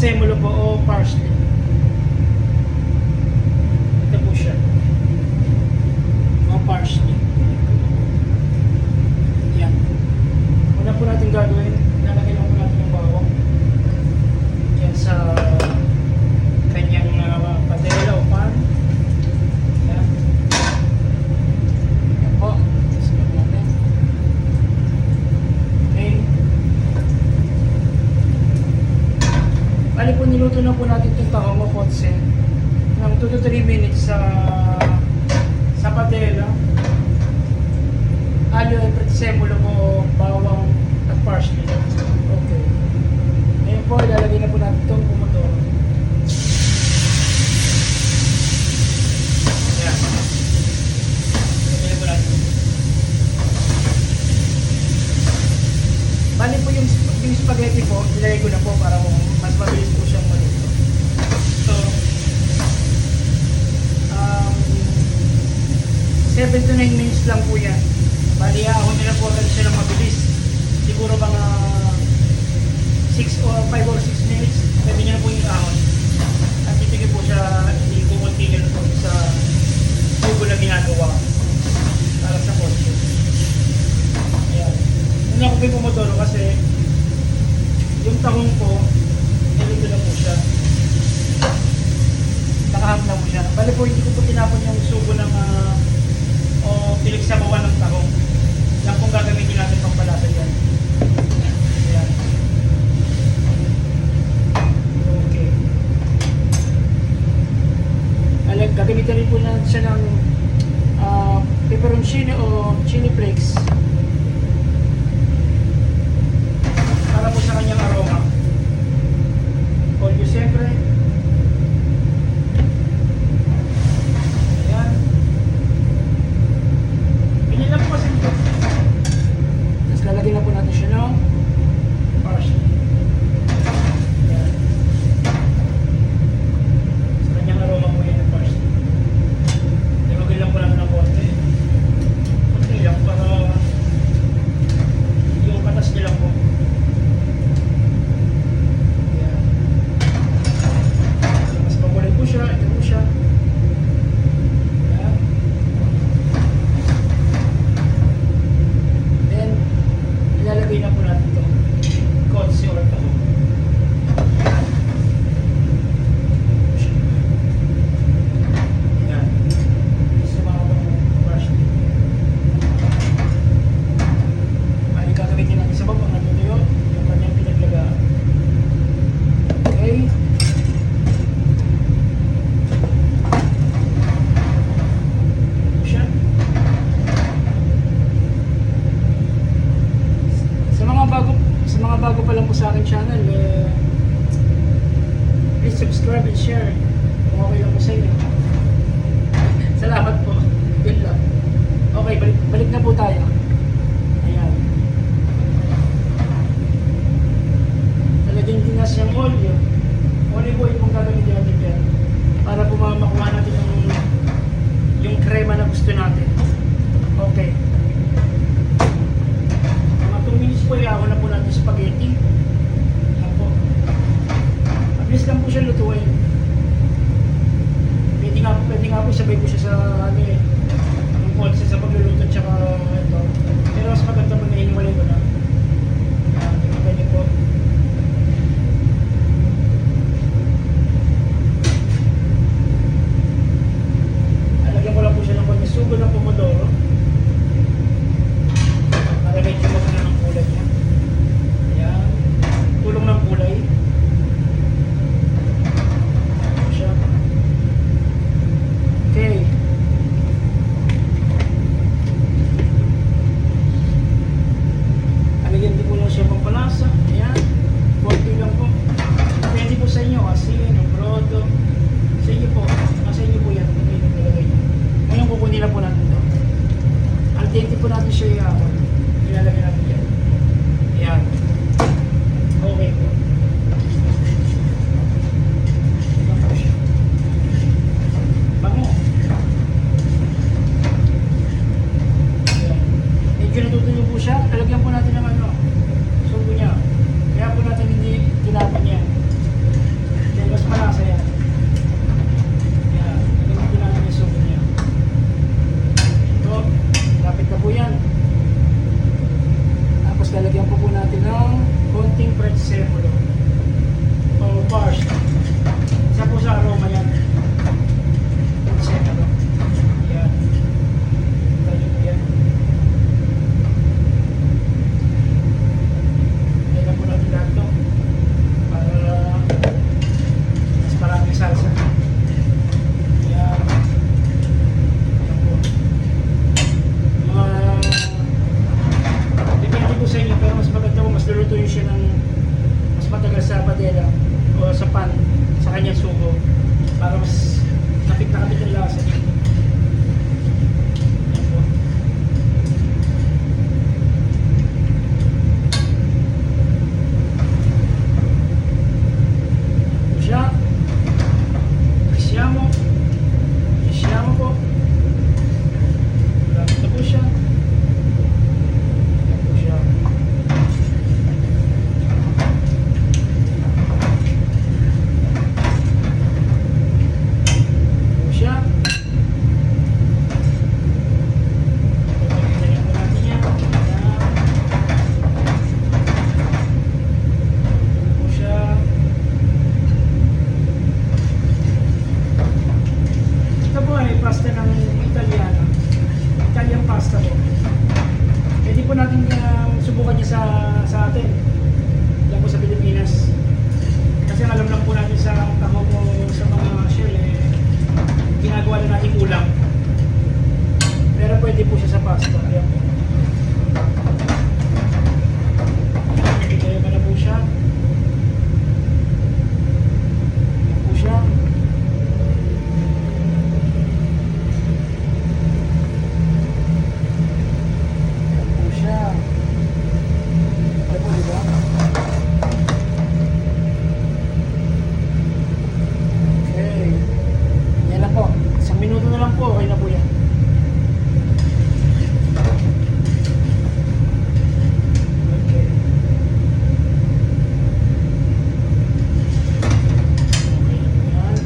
presemulo po o parsley. Ito po siya. O parsley. Yan. Una po natin gagawin, lalagyan lang po natin yung bawang. Yan sa kanyang padela o pan. Yan. Yan po. Sunod natin. Okay. Bali po niluto na po natin itong tahong o kotse ng 2 to 3 minutes sa padela. Alyo ay presemulo mo, bawang at parsley. Okay. Ngayon po, ilalagay na po natin itong pomodoro. Ayan. Ilalagay na po natin. Bali po yung spaghetti po, ilagay ko na po para mas mabilis po siyang maluto. So, 7 to 9 minutes lang po yan. Bali, ahon nila po agad siya ng mabilis. Siguro mga 5 or 6 minutes, pwede niya na po yung ahon. At titigil po siya, hindi po kontingil po sa tubo na ginagawa para sa kotse. Ayan. Una ko po yung pomodoro kasi yung tahong po, nilito na po siya. Nakahap na po siya. Bali po, hindi ko po tinapon yung subo ng o pinagsabawan ng tahong. Yan pong gagamitin natin pang palasa yan. Ayan. Okay. Gagamitin rin po natin siya ng pepperoncini o chili flakes para po sa kanyang aroma. Olyo siyempre. Ayan. Ganyan lang po kasi ito. Tapos lalagyan na po natin siya ng parsley. Ayan. Sa kanyang aroma po yan ng parsley. Nilagyan lang po natin ng konti. Konti lang para yung katas niya lang po. Ayan. Mas pagulit po siya. Ito po siya. Ayan. Then, ilalagay na po natin ito. Kotse or tahong. Ayan. Isa mga parsley. Ay, gagamitin natin sa baba. Natutuyo yung kanyang pinaglagaan. Okay. Siya. Sa mga bago pa lang po sa akin channel, please subscribe and share kung okay lang po sa inyo. Salamat po. Yun lang. Okay, balik na po tayo. Ayan. Talagyan din na siyang olyo. Olive oil pong gagamitin natin dyan para po makuha natin yung krema na gusto natin. Okay. Mga 2 minutes po, ihahon na po natin spaghetti. Ayan po. Mabilis lang po siya lutuin. Pwede nga po sabay po siya sa yung kotse sa pagluluto tsaka ito. Pero mas maganda pag nahihiwalay ko na. Pwede po. Alagyan ko lang po siya ng konti sugo ng pomodoro. Para medyo maganda ng kulay niya. Ayan. Tulong ng kulay. Ayan siya. Okay. Alagyan din po lang siya pampalasa. Ayan. Konti lang po. Depende po sa inyo. Asin, brodo. Sa inyo po. Nasa inyo po yan. Ngayon kukunin na po natin ito. Al dente po natin siya ihapon. Ilalagay natin yan. Ayan. Okay po. Ito po siya. Bango. Ayan. Medyo natutuyo po siya. Lalagyan po natin ng sugo niya. Kaya po natin hindi tinapon yan. Italian pasta po. Pwede po natin subukan niya sa atin. Yan po sa Pilipinas. Kasi ang alam lang po natin sa taho po sa mga shell ginagawa na natin ulam. Pero pwede po siya sa pasta. Ayan po. Kaya na po siya. Ayan po siya. Ayan po siya. Ayan po, diba? Okay. Yan lang po. Isang minuto na lang po. Okay na po yan. Okay. Okay na yan.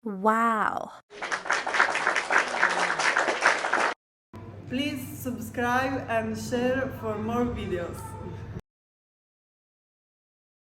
Wow. Please subscribe and share for more videos.